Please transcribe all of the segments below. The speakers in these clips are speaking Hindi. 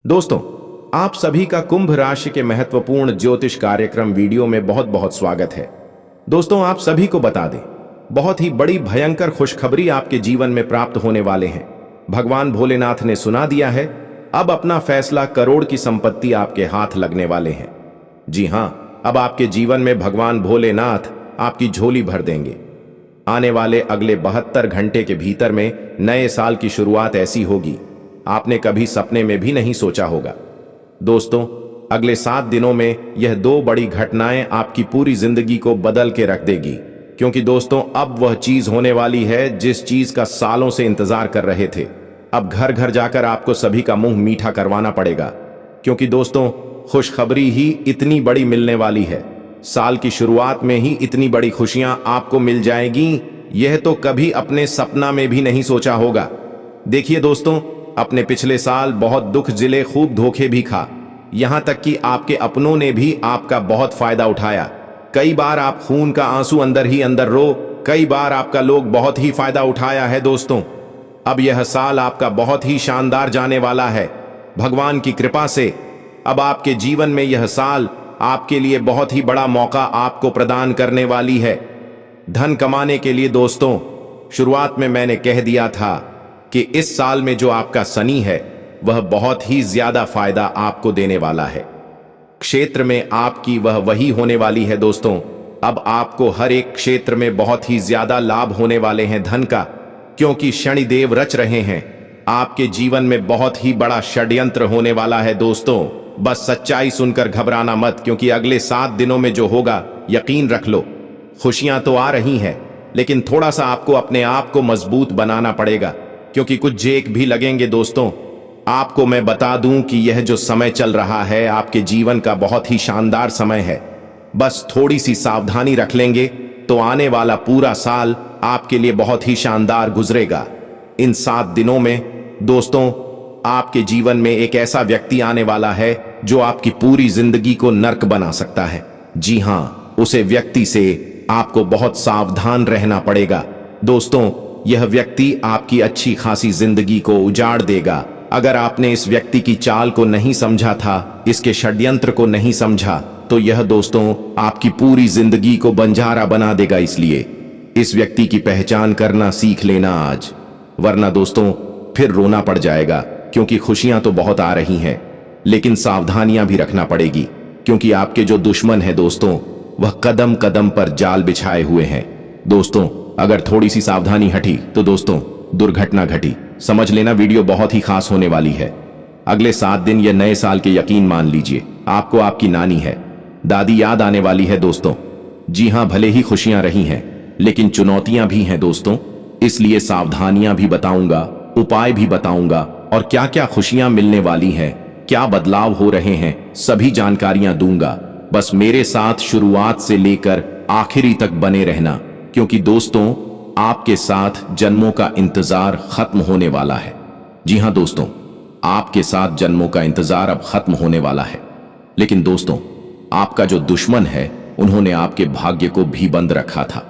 दोस्तों, आप सभी का कुंभ राशि के महत्वपूर्ण ज्योतिष कार्यक्रम वीडियो में बहुत बहुत स्वागत है। दोस्तों, आप सभी को बता दें, बहुत ही बड़ी भयंकर खुशखबरी आपके जीवन में प्राप्त होने वाले हैं। भगवान भोलेनाथ ने सुना दिया है, अब अपना फैसला, करोड़ की संपत्ति आपके हाथ लगने वाले हैं। जी हां, अब आपके जीवन में भगवान भोलेनाथ आपकी झोली भर देंगे। आने वाले अगले 72 घंटे के भीतर में नए साल की शुरुआत ऐसी होगी आपने कभी सपने में भी नहीं सोचा होगा। दोस्तों, अगले 7 दिनों में यह 2 बड़ी घटनाएं आपकी पूरी जिंदगी को बदल के रख देगी, क्योंकि दोस्तों अब वह चीज होने वाली है जिस चीज का सालों से इंतजार कर रहे थे। अब घर घर जाकर आपको सभी का मुंह मीठा करवाना पड़ेगा, क्योंकि दोस्तों खुशखबरी ही इतनी बड़ी मिलने वाली है। साल की शुरुआत में ही इतनी बड़ी खुशियां आपको मिल जाएगी, यह तो कभी अपने सपना में भी नहीं सोचा होगा। देखिए दोस्तों, अपने पिछले साल बहुत दुख जिले, खूब धोखे भी खा, यहां तक कि आपके अपनों ने भी आपका बहुत फायदा उठाया। कई बार आप खून का आंसू अंदर ही अंदर रो, कई बार आपका लोग बहुत ही फायदा उठाया है। दोस्तों, अब यह साल आपका बहुत ही शानदार जाने वाला है। भगवान की कृपा से अब आपके जीवन में यह साल आपके लिए बहुत ही बड़ा मौका आपको प्रदान करने वाली है धन कमाने के लिए। दोस्तों, शुरुआत में मैंने कह दिया था कि इस साल में जो आपका शनि है वह बहुत ही ज्यादा फायदा आपको देने वाला है। क्षेत्र में आपकी वह वही होने वाली है। दोस्तों, अब आपको हर एक क्षेत्र में बहुत ही ज्यादा लाभ होने वाले हैं धन का, क्योंकि शनिदेव रच रहे हैं। आपके जीवन में बहुत ही बड़ा षड्यंत्र होने वाला है। दोस्तों, बस सच्चाई सुनकर घबराना मत, क्योंकि अगले 7 दिनों में जो होगा यकीन रख लो, खुशियां तो आ रही हैं, लेकिन थोड़ा सा आपको अपने आप को मजबूत बनाना पड़ेगा, क्योंकि कुछ जेक भी लगेंगे। दोस्तों, आपको मैं बता दूं कि यह जो समय चल रहा है आपके जीवन का बहुत ही शानदार समय है। बस थोड़ी सी सावधानी रख लेंगे तो आने वाला पूरा साल आपके लिए बहुत ही शानदार गुजरेगा। इन 7 दिनों में दोस्तों आपके जीवन में एक ऐसा व्यक्ति आने वाला है जो आपकी पूरी जिंदगी को नर्क बना सकता है। जी हां, उसे व्यक्ति से आपको बहुत सावधान रहना पड़ेगा। दोस्तों, यह व्यक्ति आपकी अच्छी खासी जिंदगी को उजाड़ देगा। अगर आपने इस व्यक्ति की चाल को नहीं समझा था, इसके षड्यंत्र को नहीं समझा, तो यह दोस्तों आपकी पूरी जिंदगी को बंजारा बना देगा। इसलिए इस व्यक्ति की पहचान करना सीख लेना आज, वरना दोस्तों फिर रोना पड़ जाएगा। क्योंकि खुशियां तो बहुत आ रही हैं, लेकिन सावधानियां भी रखना पड़ेगी, क्योंकि आपके जो दुश्मन है दोस्तों वह कदम कदम पर जाल बिछाए हुए हैं। दोस्तों, अगर थोड़ी सी सावधानी हटी तो दोस्तों दुर्घटना घटी। समझ लेना, वीडियो बहुत ही खास होने वाली है। अगले 7 दिन या नए साल के यकीन मान लीजिए आपको आपकी नानी है, दादी याद आने वाली है। दोस्तों, जी हां, भले ही खुशियां रही हैं, लेकिन चुनौतियां भी हैं। दोस्तों, इसलिए सावधानियां भी बताऊंगा, उपाय भी बताऊंगा, और क्या क्या खुशियां मिलने वाली हैं, क्या बदलाव हो रहे हैं, सभी जानकारियां दूंगा। बस मेरे साथ शुरुआत से लेकर आखिरी तक बने रहना, क्योंकि दोस्तों आपके साथ जन्मों का इंतजार खत्म होने वाला है। जी हां दोस्तों, आपके साथ जन्मों का इंतजार अब खत्म होने वाला है। लेकिन दोस्तों, आपका जो दुश्मन है उन्होंने आपके भाग्य को भी बंद रखा था,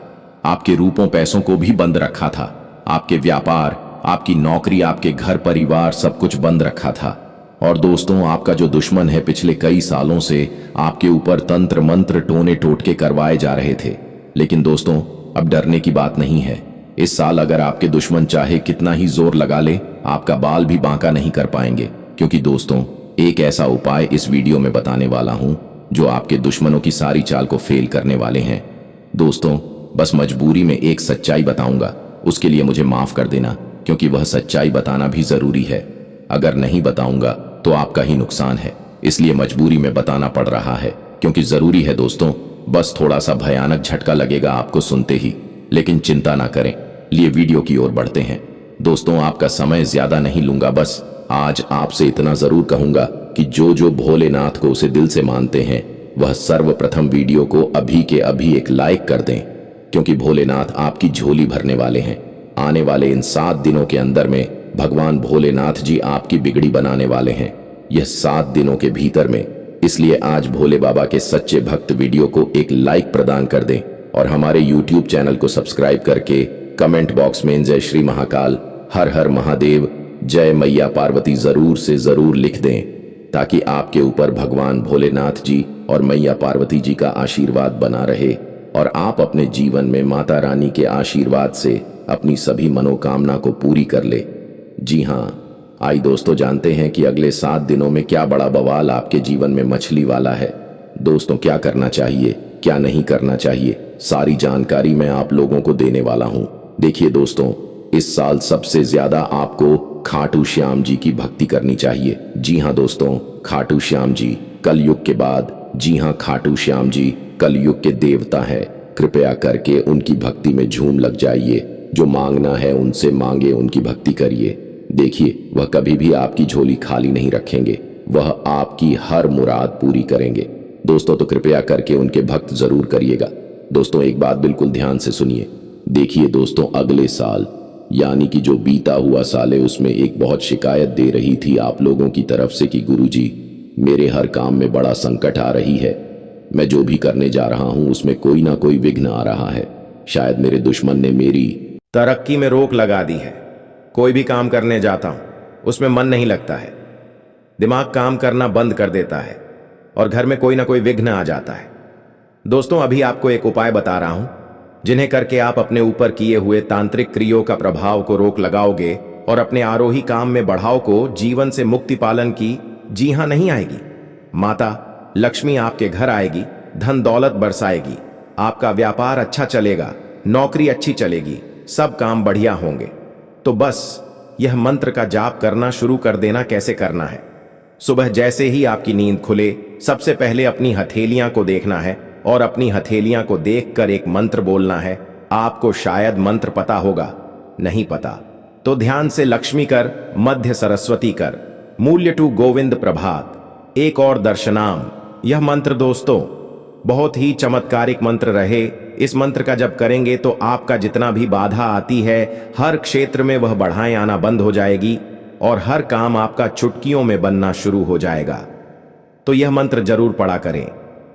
आपके रूपों पैसों को भी बंद रखा था, आपके व्यापार, आपकी नौकरी, आपके घर परिवार सब कुछ बंद रखा था। और दोस्तों, आपका जो दुश्मन है पिछले कई सालों से आपके ऊपर तंत्र मंत्र टोने टोटके करवाए जा रहे थे। लेकिन दोस्तों, अब डरने की बात नहीं है। इस साल अगर आपके दुश्मन चाहे कितना ही जोर लगा ले, आपका बाल भी बांका नहीं कर पाएंगे, क्योंकि दोस्तों एक ऐसा उपाय इस वीडियो में बताने वाला हूं जो आपके दुश्मनों की सारी चाल को फेल करने वाले हैं। दोस्तों, बस मजबूरी में एक सच्चाई बताऊंगा, उसके लिए मुझे माफ कर देना, क्योंकि वह सच्चाई बताना भी जरूरी है। अगर नहीं बताऊंगा तो आपका ही नुकसान है, इसलिए मजबूरी में बताना पड़ रहा है, क्योंकि जरूरी है। दोस्तों, बस थोड़ा सा भयानक झटका लगेगा आपको सुनते ही, लेकिन चिंता ना करें। लिए वीडियो की ओर बढ़ते हैं। दोस्तों, आपका समय ज्यादा नहीं लूंगा, बस आज आपसे इतना जरूर कहूंगा कि जो जो भोलेनाथ को उसे दिल से मानते हैं वह सर्वप्रथम वीडियो को अभी के अभी एक लाइक कर दें, क्योंकि भोलेनाथ आपकी झोली भरने वाले हैं। आने वाले इन 7 दिनों के अंदर में भगवान भोलेनाथ जी आपकी बिगड़ी बनाने वाले हैं, यह 7 दिनों के भीतर में। इसलिए आज भोले बाबा के सच्चे भक्त वीडियो को एक लाइक प्रदान कर दें और हमारे YouTube चैनल को सब्सक्राइब करके कमेंट बॉक्स में जय श्री महाकाल, हर हर महादेव, जय मैया पार्वती जरूर से जरूर लिख दें। ताकि आपके ऊपर भगवान भोलेनाथ जी और मैया पार्वती जी का आशीर्वाद बना रहे और आप अपने जीवन में माता रानी के आशीर्वाद से अपनी सभी मनोकामना को पूरी कर ले। जी हाँ, आई दोस्तों, जानते हैं कि अगले 7 दिनों में क्या बड़ा बवाल आपके जीवन में मछली वाला है। दोस्तों, क्या करना चाहिए, क्या नहीं करना चाहिए, सारी जानकारी मैं आप लोगों को देने वाला हूं। देखिए दोस्तों, इस साल सबसे ज्यादा आपको खाटू श्याम जी की भक्ति करनी चाहिए। जी हाँ दोस्तों, खाटू श्याम जी कलयुग के बाद, जी हाँ, खाटू श्याम जी कलयुग के देवता है। कृपया करके उनकी भक्ति में झूम लग जाइए। जो मांगना है उनसे मांगे, उनकी भक्ति करिए। देखिए, वह कभी भी आपकी झोली खाली नहीं रखेंगे, वह आपकी हर मुराद पूरी करेंगे। दोस्तों, तो कृपया करके उनके भक्त जरूर करिएगा। दोस्तों, एक बात बिल्कुल ध्यान से सुनिए। देखिए दोस्तों, अगले साल यानी कि जो बीता हुआ साल है, उसमें एक बहुत शिकायत दे रही थी आप लोगों की तरफ से कि गुरुजी, मेरे हर काम में बड़ा संकट आ रही है। मैं जो भी करने जा रहा हूं उसमें कोई ना कोई विघ्न आ रहा है। शायद मेरे दुश्मन ने मेरी तरक्की में रोक लगा दी है। कोई भी काम करने जाता हूं उसमें मन नहीं लगता है, दिमाग काम करना बंद कर देता है और घर में कोई ना कोई विघ्न आ जाता है। दोस्तों, अभी आपको एक उपाय बता रहा हूं जिन्हें करके आप अपने ऊपर किए हुए तांत्रिक क्रियों का प्रभाव को रोक लगाओगे और अपने आरोही काम में बढ़ाव को, जीवन से मुक्ति पालन की, जी हां, नहीं आएगी। माता लक्ष्मी आपके घर आएगी, धन दौलत बरसाएगी, आपका व्यापार अच्छा चलेगा, नौकरी अच्छी चलेगी, सब काम बढ़िया होंगे। तो बस यह मंत्र का जाप करना शुरू कर देना। कैसे करना है? सुबह जैसे ही आपकी नींद खुले, सबसे पहले अपनी हथेलियां को देखना है और अपनी हथेलियां को देखकर एक मंत्र बोलना है। आपको शायद मंत्र पता होगा, नहीं पता तो ध्यान से लक्ष्मी कर, मध्य सरस्वती कर, मूल्य टू गोविंद प्रभात, एक और दर्शनाम। यह मंत्र दोस्तों बहुत ही चमत्कारिक मंत्र रहे। इस मंत्र का जब करेंगे तो आपका जितना भी बाधा आती है, हर क्षेत्र में वह बढ़ाएं आना बंद हो जाएगी और हर काम आपका चुटकियों में बनना शुरू हो जाएगा। तो यह मंत्र जरूर पढ़ा करें।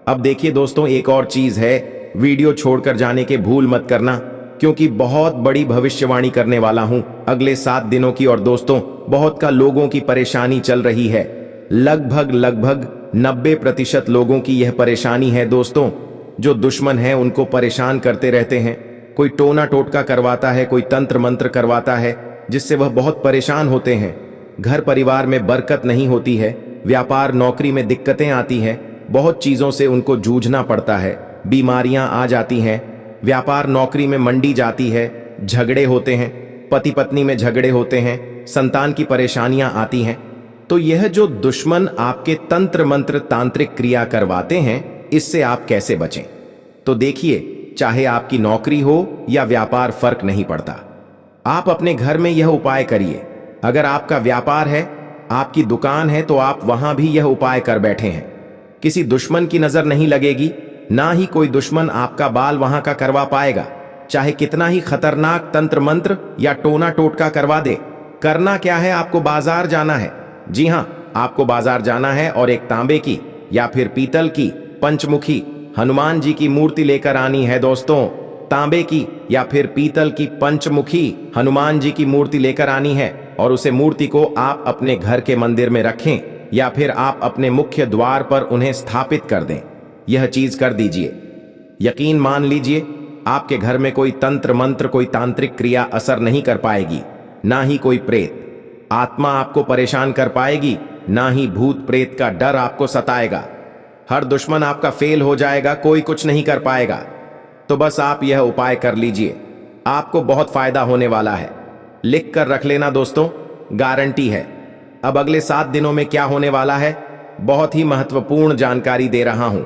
अब देखिए दोस्तों, एक और चीज है, वीडियो छोड़कर जाने के भूल मत करना, क्योंकि बहुत बड़ी भविष्यवाणी करने वाला हूं अगले 7 दिनों की। और दोस्तों, बहुत का लोगों की परेशानी चल रही है, लगभग 90% लोगों की यह परेशानी है दोस्तों। जो दुश्मन है उनको परेशान करते रहते हैं। कोई टोना टोटका करवाता है, कोई तंत्र मंत्र करवाता है, जिससे वह बहुत परेशान होते हैं। घर परिवार में बरकत नहीं होती है, व्यापार नौकरी में दिक्कतें आती हैं, बहुत चीजों से उनको जूझना पड़ता है, बीमारियां आ जाती हैं, व्यापार नौकरी में मंडी जाती है, झगड़े होते हैं, पति पत्नी में झगड़े होते हैं, संतान की परेशानियां आती हैं। तो यह जो दुश्मन आपके तंत्र मंत्र तांत्रिक क्रिया करवाते हैं, इससे आप कैसे बचें? तो देखिए, चाहे आपकी नौकरी हो या व्यापार, फर्क नहीं पड़ता। आप अपने घर में यह उपाय करिए। अगर आपका व्यापार है, आपकी दुकान है, तो आप वहां भी यह उपाय कर बैठे हैं। किसी दुश्मन की नजर नहीं लगेगी, ना ही कोई दुश्मन आपका बाल वहां का करवा पाएगा, चाहे कितना ही खतरनाक तंत्र मंत्र या टोना टोटका करवा दे। करना क्या है? आपको बाजार जाना है। जी हां, आपको बाजार जाना है और एक तांबे की या फिर पीतल की पंचमुखी हनुमान जी की मूर्ति लेकर आनी है दोस्तों। तांबे की या फिर पीतल की पंचमुखी हनुमान जी की मूर्ति लेकर आनी है और उसे मूर्ति को आप अपने घर के मंदिर में रखें या फिर आप अपने मुख्य द्वार पर उन्हें स्थापित कर दें। यह चीज कर दीजिए। यकीन मान लीजिए, आपके घर में कोई तंत्र मंत्र, कोई तांत्रिक क्रिया असर नहीं कर पाएगी, ना ही कोई प्रेत आत्मा आपको परेशान कर पाएगी, ना ही भूत प्रेत का डर आपको सताएगा। हर दुश्मन आपका फेल हो जाएगा, कोई कुछ नहीं कर पाएगा। तो बस आप यह उपाय कर लीजिए, आपको बहुत फायदा होने वाला है। लिख कर रख लेना दोस्तों, गारंटी है। अब अगले 7 दिनों में क्या होने वाला है, बहुत ही महत्वपूर्ण जानकारी दे रहा हूं,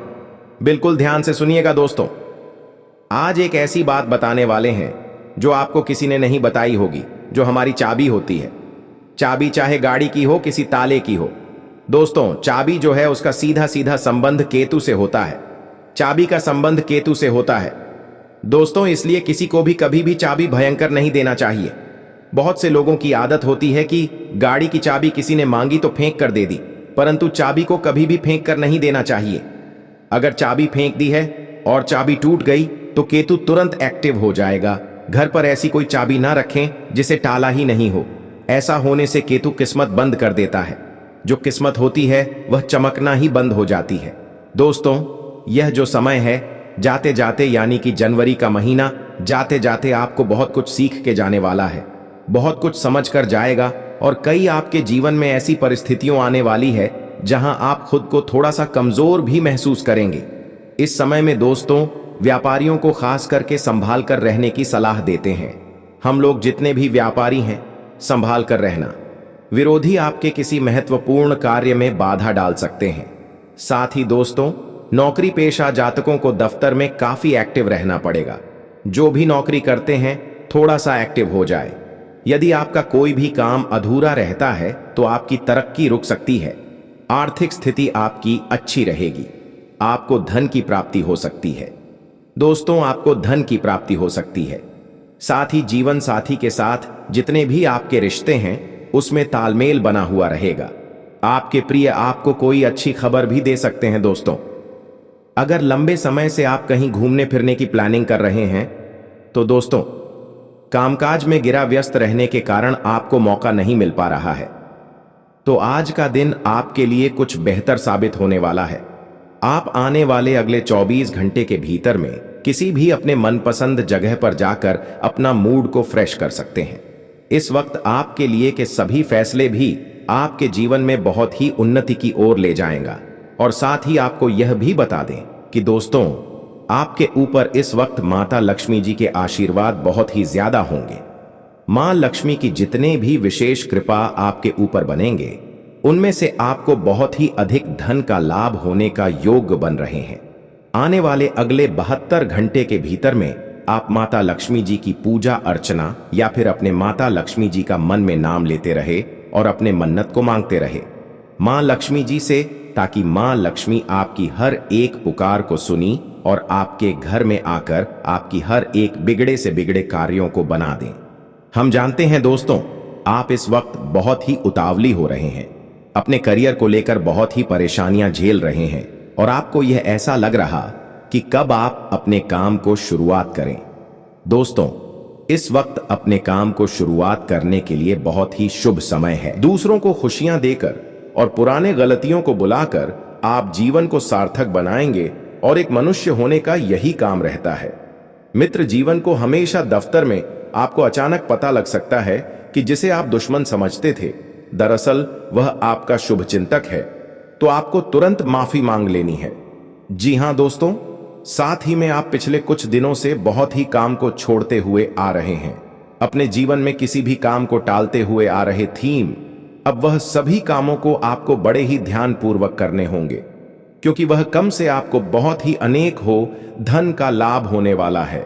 बिल्कुल ध्यान से सुनिएगा दोस्तों। आज एक ऐसी बात बताने वाले हैं जो आपको किसी ने नहीं बताई होगी, जो हमारी चाबी होती है। चाबी चाहे गाड़ी की हो, किसी ताले की हो। दोस्तों, चाबी जो है उसका सीधा सीधा संबंध केतु से होता है। चाबी का संबंध केतु से होता है दोस्तों, इसलिए किसी को भी कभी भी चाबी भयंकर नहीं देना चाहिए। बहुत से लोगों की आदत होती है कि गाड़ी की चाबी किसी ने मांगी तो फेंक कर दे दी, परंतु चाबी को कभी भी फेंक कर नहीं देना चाहिए। अगर चाबी फेंक दी है और चाबी टूट गई तो केतु तुरंत एक्टिव हो जाएगा। घर पर ऐसी कोई चाबी ना रखें जिसे टाला ही नहीं हो। ऐसा होने से केतु किस्मत बंद कर देता है। जो किस्मत होती है वह चमकना ही बंद हो जाती है। दोस्तों, यह जो समय है जाते जाते यानी कि जनवरी का महीना जाते जाते आपको बहुत कुछ सीख के जाने वाला है, बहुत कुछ समझ कर जाएगा और कई आपके जीवन में ऐसी परिस्थितियों आने वाली है जहां आप खुद को थोड़ा सा कमजोर भी महसूस करेंगे। इस समय में दोस्तों, व्यापारियों को खास करके संभाल कर रहने की सलाह देते हैं। हम लोग जितने भी व्यापारी हैं, संभाल कर रहना। विरोधी आपके किसी महत्वपूर्ण कार्य में बाधा डाल सकते हैं। साथ ही दोस्तों, नौकरी पेशा जातकों को दफ्तर में काफी एक्टिव रहना पड़ेगा। जो भी नौकरी करते हैं थोड़ा सा एक्टिव हो जाए। यदि आपका कोई भी काम अधूरा रहता है तो आपकी तरक्की रुक सकती है। आर्थिक स्थिति आपकी अच्छी रहेगी। आपको धन की प्राप्ति हो सकती है। दोस्तों, आपको धन की प्राप्ति हो सकती है। साथ ही जीवन साथी के साथ जितने भी आपके रिश्ते हैं उसमें तालमेल बना हुआ रहेगा। आपके प्रिय आपको कोई अच्छी खबर भी दे सकते हैं। दोस्तों, अगर लंबे समय से आप कहीं घूमने फिरने की प्लानिंग कर रहे हैं तो दोस्तों, कामकाज में गिरा व्यस्त रहने के कारण आपको मौका नहीं मिल पा रहा है। तो आज का दिन आपके लिए कुछ बेहतर साबित होने वाला है। आप आने वाले अगले 24 घंटे के भीतर में किसी भी अपने मनपसंद जगह पर जाकर अपना मूड को फ्रेश कर सकते हैं। इस वक्त आपके लिए के सभी फैसले भी आपके जीवन में बहुत ही उन्नति की ओर ले जाएगा। और साथ ही आपको यह भी बता दें कि दोस्तों, आपके ऊपर इस वक्त माता लक्ष्मी जी के आशीर्वाद बहुत ही ज्यादा होंगे। मां लक्ष्मी की जितने भी विशेष कृपा आपके ऊपर बनेंगे उनमें से आपको बहुत ही अधिक धन का लाभ होने का योग बन रहे हैं। आने वाले अगले 72 घंटे के भीतर में आप माता लक्ष्मी जी की पूजा अर्चना या फिर अपने माता लक्ष्मी जी का मन में नाम लेते रहे और अपने मन्नत को मांगते रहे मां लक्ष्मी जी से, ताकि मां लक्ष्मी आपकी हर एक पुकार को सुनी और आपके घर में आकर आपकी हर एक बिगड़े से बिगड़े कार्यों को बना दें। हम जानते हैं दोस्तों, आप इस वक्त बहुत ही उतावली हो रहे हैं, अपने करियर को लेकर बहुत ही परेशानियां झेल रहे हैं और आपको यह ऐसा लग रहा कि कब आप अपने काम को शुरुआत करें। दोस्तों, इस वक्त अपने काम को शुरुआत करने के लिए बहुत ही शुभ समय है। दूसरों को खुशियां देकर और पुराने गलतियों को बुलाकर आप जीवन को सार्थक बनाएंगे और एक मनुष्य होने का यही काम रहता है। मित्र जीवन को हमेशा दफ्तर में आपको अचानक पता लग सकता है कि जिसे आप दुश्मन समझते थे दरअसल वह आपका शुभ चिंतक है, तो आपको तुरंत माफी मांग लेनी है। जी हां दोस्तों, साथ ही में आप पिछले कुछ दिनों से बहुत ही काम को छोड़ते हुए आ रहे हैं। अपने जीवन में किसी भी काम को टालते हुए आ रहे थीम, अब वह सभी कामों को आपको बड़े ही ध्यानपूर्वक करने होंगे, क्योंकि वह कम से आपको बहुत ही अनेक हो धन का लाभ होने वाला है।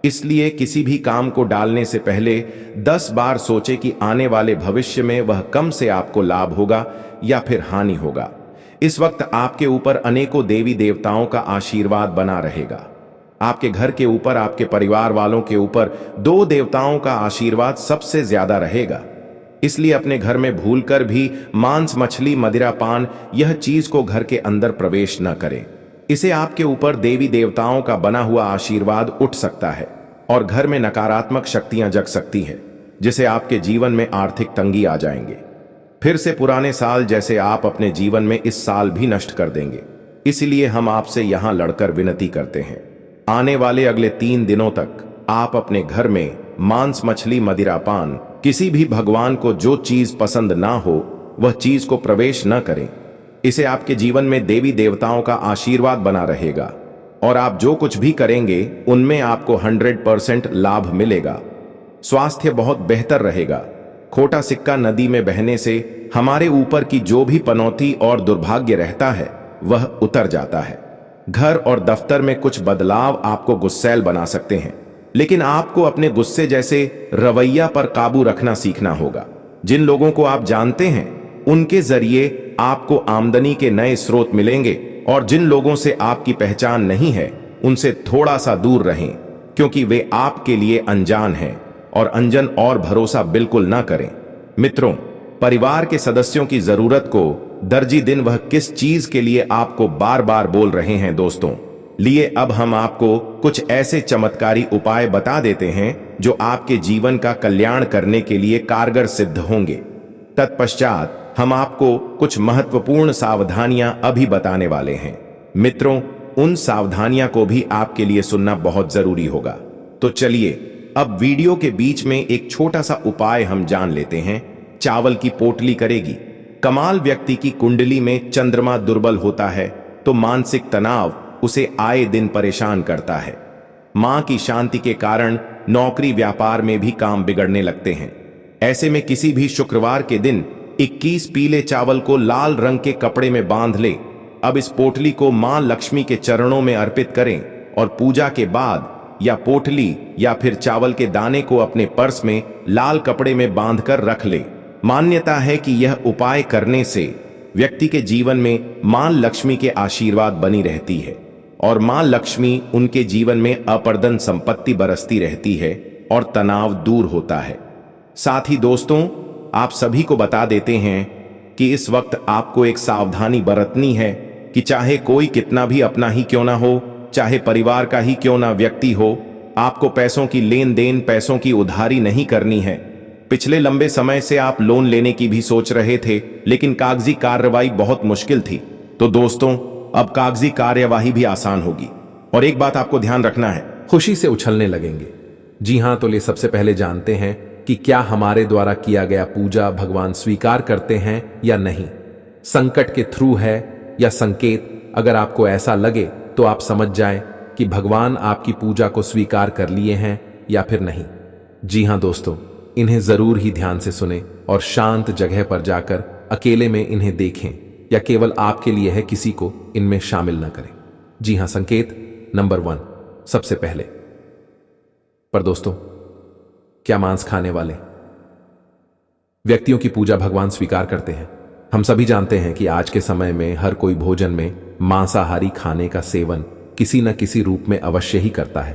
इसलिए किसी भी काम को डालने से पहले 10 बार सोचे कि आने वाले भविष्य में वह कम से आपको लाभ होगा या फिर हानि होगा। इस वक्त आपके ऊपर अनेकों देवी देवताओं का आशीर्वाद बना रहेगा। आपके घर के ऊपर, आपके परिवार वालों के ऊपर 2 देवताओं का आशीर्वाद सबसे ज्यादा रहेगा। इसलिए अपने घर में भूलकर भी मांस, मछली, मदिरा पान यह चीज को घर के अंदर प्रवेश न करें। इसे आपके ऊपर देवी देवताओं का बना हुआ आशीर्वाद उठ सकता है और घर में नकारात्मक शक्तियां जग सकती है, जिसे आपके जीवन में आर्थिक तंगी आ जाएंगे। फिर से पुराने साल जैसे आप अपने जीवन में इस साल भी नष्ट कर देंगे। इसलिए हम आपसे यहां लड़कर विनती करते हैं, आने वाले अगले 3 दिनों तक आप अपने घर में मांस, मछली, मदिरा पान, किसी भी भगवान को जो चीज पसंद ना हो वह चीज को प्रवेश न करें। इसे आपके जीवन में देवी देवताओं का आशीर्वाद बना रहेगा और आप जो कुछ भी करेंगे उनमें आपको 100% लाभ मिलेगा। स्वास्थ्य बहुत बेहतर रहेगा। खोटा सिक्का नदी में बहने से हमारे ऊपर की जो भी पनौती और दुर्भाग्य रहता है वह उतर जाता है। घर और दफ्तर में कुछ बदलाव आपको गुस्सैल बना सकते हैं, लेकिन आपको अपने गुस्से जैसे रवैया पर काबू रखना सीखना होगा। जिन लोगों को आप जानते हैं उनके जरिए आपको आमदनी के नए स्रोत मिलेंगे और जिन लोगों से आपकी पहचान नहीं है उनसे थोड़ा सा दूर रहें, क्योंकि वे आपके लिए अनजान हैं और अनजन और भरोसा बिल्कुल ना करें। मित्रों, परिवार के सदस्यों की जरूरत को दर्जी दिन वह किस चीज के लिए आपको बार बार बोल रहे हैं दोस्तों लिए अब हम आपको कुछ ऐसे चमत्कारी उपाय बता देते हैं जो आपके जीवन का कल्याण करने के लिए कारगर सिद्ध होंगे। तत्पश्चात हम आपको कुछ महत्वपूर्ण सावधानियां अभी बताने वाले हैं। मित्रों, उन सावधानियां को भी आपके लिए सुनना बहुत जरूरी होगा। तो चलिए अब वीडियो के बीच में एक छोटा सा उपाय हम जान लेते हैं। चावल की पोटली करेगी कमाल। व्यक्ति की कुंडली में चंद्रमा दुर्बल होता है तो मानसिक तनाव उसे आए दिन परेशान करता है। मां की शांति के कारण नौकरी व्यापार में भी काम बिगड़ने लगते हैं। ऐसे में किसी भी शुक्रवार के दिन 21 पीले चावल को लाल रंग के कपड़े में बांध ले। अब इस पोटली को मां लक्ष्मी के चरणों में अर्पित करें और पूजा के बाद या पोटली या फिर चावल के दाने को अपने पर्स में लाल कपड़े में बांधकर रख ले। मान्यता है कि यह उपाय करने से व्यक्ति के जीवन में मां लक्ष्मी के आशीर्वाद बनी रहती है और मां लक्ष्मी उनके जीवन में अपर्दन संपत्ति बरसती रहती है और तनाव दूर होता है। साथ ही दोस्तों, आप सभी को बता देते हैं कि इस वक्त आपको एक सावधानी बरतनी है कि चाहे कोई कितना भी अपना ही क्यों ना हो, चाहे परिवार का ही क्यों ना व्यक्ति हो, आपको पैसों की लेन देन, पैसों की उधारी नहीं करनी है। पिछले लंबे समय से आप लोन लेने की भी सोच रहे थे, लेकिन कागजी कार्रवाई बहुत मुश्किल थी। तो दोस्तों, अब कागजी कार्यवाही भी आसान होगी। और एक बात आपको ध्यान रखना है, खुशी से उछलने लगेंगे। जी हां, तो ये सबसे पहले जानते हैं कि क्या हमारे द्वारा किया गया पूजा भगवान स्वीकार करते हैं या नहीं। संकट के थ्रू है या संकेत। अगर आपको ऐसा लगे तो आप समझ जाएं कि भगवान आपकी पूजा को स्वीकार कर लिए हैं या फिर नहीं। जी हां दोस्तों, इन्हें जरूर ही ध्यान से सुने और शांत जगह पर जाकर अकेले में इन्हें देखें या केवल आपके लिए है, किसी को इनमें शामिल न करें। जी हां, संकेत नंबर 1 सबसे पहले। पर दोस्तों, क्या मांस खाने वाले व्यक्तियों की पूजा भगवान स्वीकार करते हैं? हम सभी जानते हैं कि आज के समय में हर कोई भोजन में मांसाहारी खाने का सेवन किसी न किसी रूप में अवश्य ही करता है।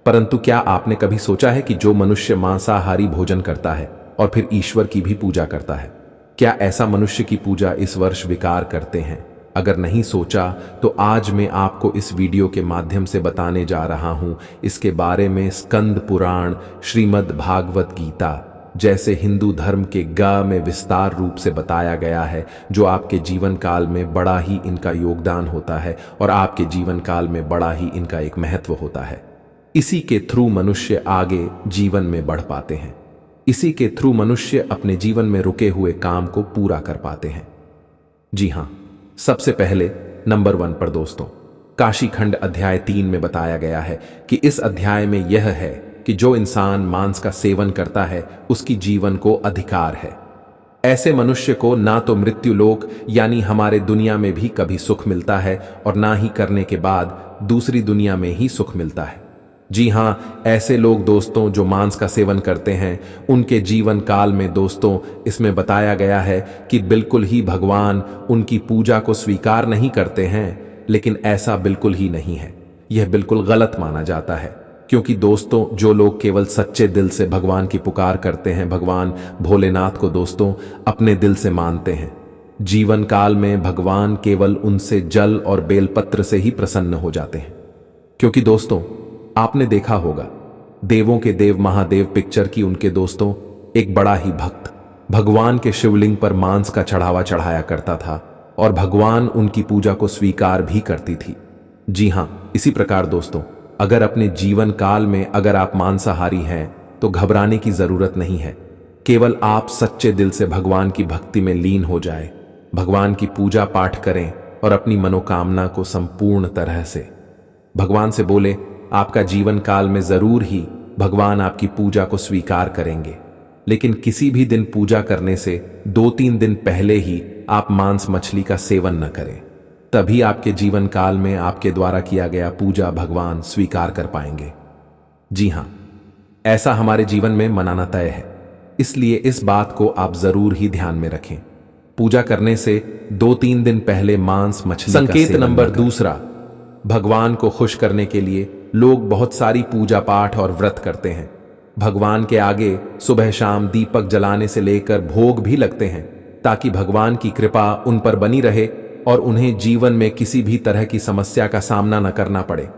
परंतु क्या आपने कभी सोचा है कि जो मनुष्य मांसाहारी भोजन करता है और फिर ईश्वर की भी पूजा करता है, क्या ऐसा मनुष्य की पूजा इस वर्ष विकार करते हैं? अगर नहीं सोचा तो आज मैं आपको इस वीडियो के माध्यम से बताने जा रहा हूं इसके बारे में। स्कंद पुराण, श्रीमद् भागवत गीता जैसे हिंदू धर्म के ग में विस्तार रूप से बताया गया है, जो आपके जीवन काल में बड़ा ही इनका योगदान होता है और आपके जीवन काल में बड़ा ही इनका एक महत्व होता है। इसी के थ्रू मनुष्य आगे जीवन में बढ़ पाते हैं। इसी के थ्रू मनुष्य अपने जीवन में रुके हुए काम को पूरा कर पाते हैं। जी हां, सबसे पहले नंबर 1 पर दोस्तों, काशी खंड अध्याय 3 में बताया गया है कि इस अध्याय में यह है कि जो इंसान मांस का सेवन करता है उसकी जीवन को अधिकार है। ऐसे मनुष्य को ना तो मृत्यु लोक यानी हमारे दुनिया में भी कभी सुख मिलता है और ना ही करने के बाद दूसरी दुनिया में ही सुख मिलता है। जी हां, ऐसे लोग दोस्तों जो मांस का सेवन करते हैं, उनके जीवन काल में दोस्तों इसमें बताया गया है कि बिल्कुल ही भगवान उनकी पूजा को स्वीकार नहीं करते हैं। लेकिन ऐसा बिल्कुल ही नहीं है, यह बिल्कुल गलत माना जाता है। क्योंकि दोस्तों, जो लोग केवल सच्चे दिल से भगवान की पुकार करते हैं, भगवान भोलेनाथ को दोस्तों अपने दिल से मानते हैं, जीवन काल में भगवान केवल उनसे जल और बेलपत्र से ही प्रसन्न हो जाते हैं। क्योंकि दोस्तों, आपने देखा होगा देवों के देव महादेव पिक्चर की उनके दोस्तों एक बड़ा ही भक्त भगवान के शिवलिंग पर मांस का चढ़ावा चढ़ाया करता था और भगवान उनकी पूजा को स्वीकार भी करती थी। जी हां, इसी प्रकार दोस्तों, अगर अपने जीवन काल में अगर आप मांसाहारी हैं तो घबराने की जरूरत नहीं है। केवल आप सच्चे दिल से भगवान की भक्ति में लीन हो जाए, भगवान की पूजा पाठ करें और अपनी मनोकामना को संपूर्ण तरह से भगवान से बोले। आपका जीवन काल में जरूर ही भगवान आपकी पूजा को स्वीकार करेंगे। लेकिन किसी भी दिन पूजा करने से 2-3 दिन पहले ही आप मांस मछली का सेवन न करें, तभी आपके जीवन काल में आपके द्वारा किया गया पूजा भगवान स्वीकार कर पाएंगे। जी हां, ऐसा हमारे जीवन में मनाना तय है, इसलिए इस बात को आप जरूर ही ध्यान में रखें। पूजा करने से 2-3 दिन पहले मांस मछली का संकेत सेवन नंबर न करें। 2, भगवान को खुश करने के लिए लोग बहुत सारी पूजा पाठ और व्रत करते हैं। भगवान के आगे सुबह शाम दीपक जलाने से लेकर भोग भी लगते हैं, ताकि भगवान की कृपा उन पर बनी रहे और उन्हें जीवन में किसी भी तरह की समस्या का सामना न करना पड़े।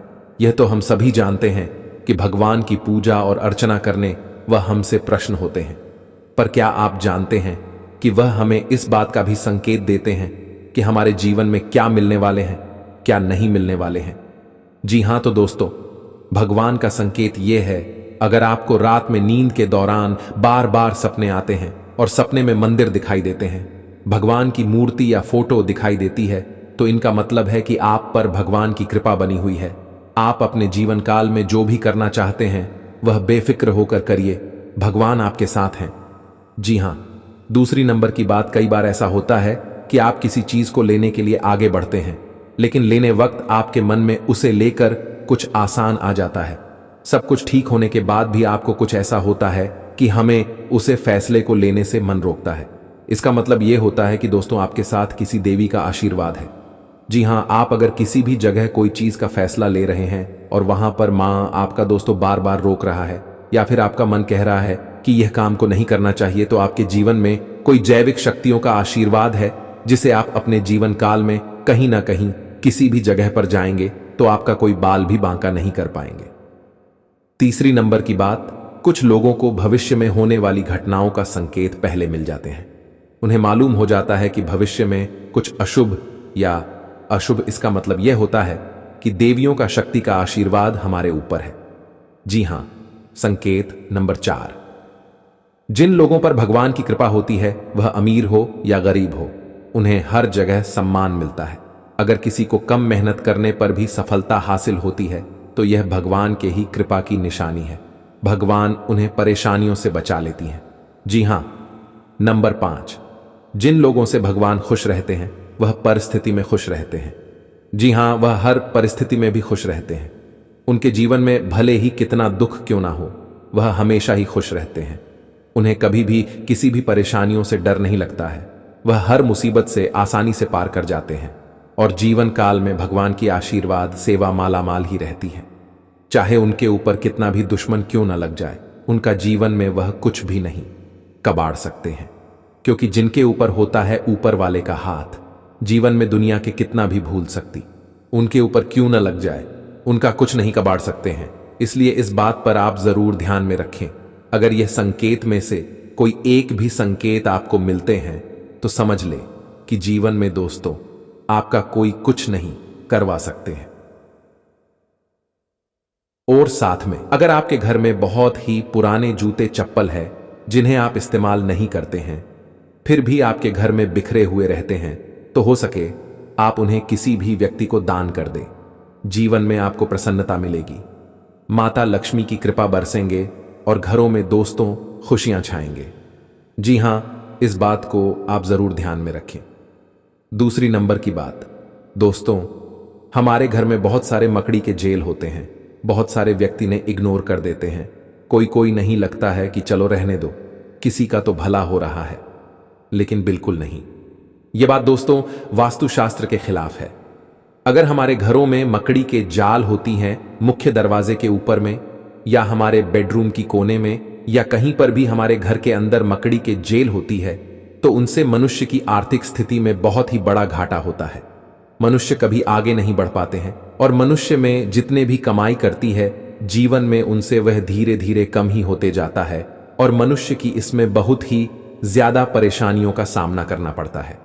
यह तो हम सभी जानते हैं कि भगवान की पूजा और अर्चना करने वह हमसे प्रश्न होते हैं। पर क्या आप जानते हैं कि वह हमें इस बात का भी संकेत देते हैं कि हमारे जीवन में क्या मिलने वाले हैं, क्या नहीं मिलने वाले हैं। जी हां, तो दोस्तों, भगवान का संकेत यह है, अगर आपको रात में नींद के दौरान बार बार सपने आते हैं और सपने में मंदिर दिखाई देते हैं, भगवान की मूर्ति या फोटो दिखाई देती है, तो इनका मतलब है कि आप पर भगवान की कृपा बनी हुई है। आप अपने जीवन काल में जो भी करना चाहते हैं वह बेफिक्र होकर करिए, भगवान आपके साथ हैं। जी हां, दूसरी नंबर की बात, कई बार ऐसा होता है कि आप किसी चीज को लेने के लिए आगे बढ़ते हैं, लेकिन लेने वक्त आपके मन में उसे लेकर कुछ आसान आ जाता है। सब कुछ ठीक होने के बाद भी आपको कुछ ऐसा होता है कि हमें उसे फैसले को लेने से मन रोकता है। इसका मतलब यह होता है कि दोस्तों, आपके साथ किसी देवी का आशीर्वाद है। जी हां, आप अगर किसी भी जगह कोई चीज का फैसला ले रहे हैं और वहां पर मां आपका दोस्तों बार बार रोक रहा है, या फिर आपका मन कह रहा है कि यह काम को नहीं करना चाहिए, तो आपके जीवन में कोई जैविक शक्तियों का आशीर्वाद है, जिसे आप अपने जीवन काल में कहीं ना कहीं किसी भी जगह पर जाएंगे तो आपका कोई बाल भी बांका नहीं कर पाएंगे। तीसरी नंबर की बात, कुछ लोगों को भविष्य में होने वाली घटनाओं का संकेत पहले मिल जाते हैं। उन्हें मालूम हो जाता है कि भविष्य में कुछ अशुभ या अशुभ, इसका मतलब यह होता है कि देवियों का शक्ति का आशीर्वाद हमारे ऊपर है। जी हां, संकेत नंबर 4, जिन लोगों पर भगवान की कृपा होती है, वह अमीर हो या गरीब हो, उन्हें हर जगह सम्मान मिलता है। अगर किसी को कम मेहनत करने पर भी सफलता हासिल होती है तो यह भगवान के ही कृपा की निशानी है। भगवान उन्हें परेशानियों से बचा लेती हैं। जी हां, नंबर 5, जिन लोगों से भगवान खुश रहते हैं वह परिस्थिति में खुश रहते हैं। जी हां, वह हर परिस्थिति में भी खुश रहते हैं। उनके जीवन में भले ही कितना दुख क्यों ना हो, वह हमेशा ही खुश रहते हैं। उन्हें कभी भी किसी भी परेशानियों से डर नहीं लगता है। वह हर मुसीबत से आसानी से पार कर जाते हैं और जीवन काल में भगवान की आशीर्वाद सेवा मालामाल ही रहती है। चाहे उनके ऊपर कितना भी दुश्मन क्यों न लग जाए, उनका जीवन में वह कुछ भी नहीं कबाड़ सकते हैं, क्योंकि जिनके ऊपर होता है ऊपर वाले का हाथ, जीवन में दुनिया के कितना भी भूल सकती, उनके ऊपर क्यों न लग जाए, उनका कुछ नहीं कबाड़ सकते हैं। इसलिए इस बात पर आप जरूर ध्यान में रखें। अगर यह संकेत में से कोई एक भी संकेत आपको मिलते हैं तो समझ ले कि जीवन में दोस्तों आपका कोई कुछ नहीं करवा सकते हैं। और साथ में, अगर आपके घर में बहुत ही पुराने जूते चप्पल है जिन्हें आप इस्तेमाल नहीं करते हैं, फिर भी आपके घर में बिखरे हुए रहते हैं, तो हो सके आप उन्हें किसी भी व्यक्ति को दान कर दें। जीवन में आपको प्रसन्नता मिलेगी, माता लक्ष्मी की कृपा बरसेंगे और घरों में दोस्तों खुशियां छाएंगे। जी हां, इस बात को आप जरूर ध्यान में रखें। दूसरी नंबर की बात, दोस्तों, हमारे घर में बहुत सारे मकड़ी के जेल होते हैं। बहुत सारे व्यक्ति ने इग्नोर कर देते हैं। कोई नहीं लगता है कि चलो रहने दो, किसी का तो भला हो रहा है, लेकिन बिल्कुल नहीं। यह बात दोस्तों वास्तुशास्त्र के खिलाफ है। अगर हमारे घरों में मकड़ी के जाल होती हैं मुख्य दरवाजे के ऊपर में, या हमारे बेडरूम की कोने में, या कहीं पर भी हमारे घर के अंदर मकड़ी के जेल होती है, तो उनसे मनुष्य की आर्थिक स्थिति में बहुत ही बड़ा घाटा होता है। मनुष्य कभी आगे नहीं बढ़ पाते हैं और मनुष्य में जितने भी कमाई करती है, जीवन में उनसे वह धीरे धीरे कम ही होते जाता है और मनुष्य की इसमें बहुत ही ज्यादा परेशानियों का सामना करना पड़ता है।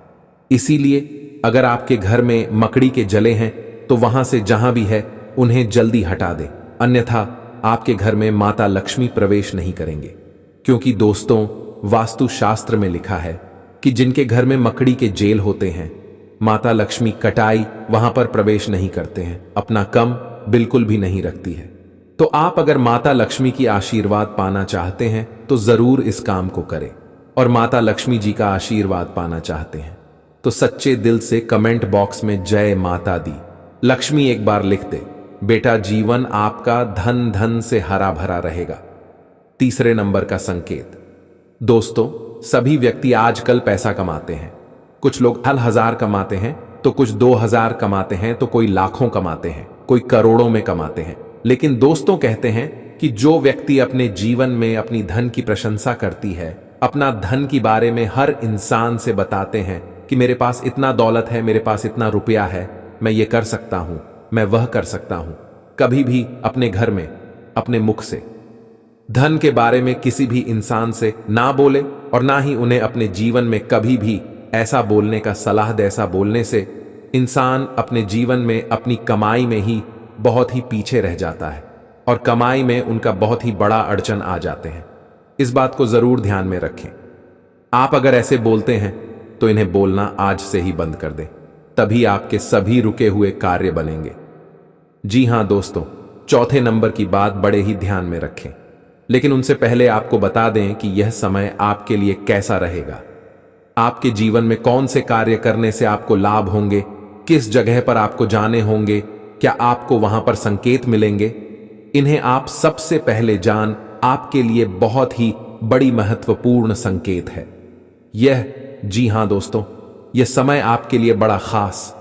इसीलिए अगर आपके घर में मकड़ी के जले हैं तो वहां से जहां भी है उन्हें जल्दी हटा दें, अन्यथा आपके घर में माता लक्ष्मी प्रवेश नहीं करेंगे। क्योंकि दोस्तों वास्तुशास्त्र में लिखा है कि जिनके घर में मकड़ी के जेल होते हैं, माता लक्ष्मी कटाई वहां पर प्रवेश नहीं करते हैं, अपना कम बिल्कुल भी नहीं रखती है। तो आप अगर माता लक्ष्मी की आशीर्वाद पाना चाहते हैं तो जरूर इस काम को करें, और माता लक्ष्मी जी का आशीर्वाद पाना चाहते हैं तो सच्चे दिल से कमेंट बॉक्स में जय माता दी लक्ष्मी एक बार लिख दे। बेटा, जीवन आपका धन धन से हरा भरा रहेगा। तीसरे नंबर का संकेत, दोस्तों सभी व्यक्ति आजकल पैसा कमाते हैं। कुछ लोग 1000 कमाते हैं तो कुछ 2000 कमाते हैं तो कोई लाखों कमाते हैं, कोई करोड़ों में कमाते हैं। लेकिन दोस्तों कहते हैं कि जो व्यक्ति अपने जीवन में अपनी धन की प्रशंसा करती है, अपना धन के बारे में हर इंसान से बताते हैं कि मेरे पास इतना दौलत है, मेरे पास इतना रुपया है, मैं ये कर सकता हूं, मैं वह कर सकता हूं, कभी भी अपने घर में अपने मुख से धन के बारे में किसी भी इंसान से ना बोले और ना ही उन्हें अपने जीवन में कभी भी ऐसा बोलने का सलाह दे। ऐसा बोलने से इंसान अपने जीवन में अपनी कमाई में ही बहुत ही पीछे रह जाता है और कमाई में उनका बहुत ही बड़ा अड़चन आ जाते हैं। इस बात को जरूर ध्यान में रखें। आप अगर ऐसे बोलते हैं तो इन्हें बोलना आज से ही बंद कर दें, तभी आपके सभी रुके हुए कार्य बनेंगे। जी हां दोस्तों, चौथे नंबर की बात बड़े ही ध्यान में रखें, लेकिन उनसे पहले आपको बता दें कि यह समय आपके लिए कैसा रहेगा। आपके जीवन में कौन से कार्य करने से आपको लाभ होंगे, किस जगह पर आपको जाने होंगे, क्या आपको वहां पर संकेत मिलेंगे, इन्हें आप सबसे पहले जान आपके लिए बहुत ही बड़ी महत्वपूर्ण संकेत है। जी हां दोस्तों, यह समय आपके लिए बड़ा खास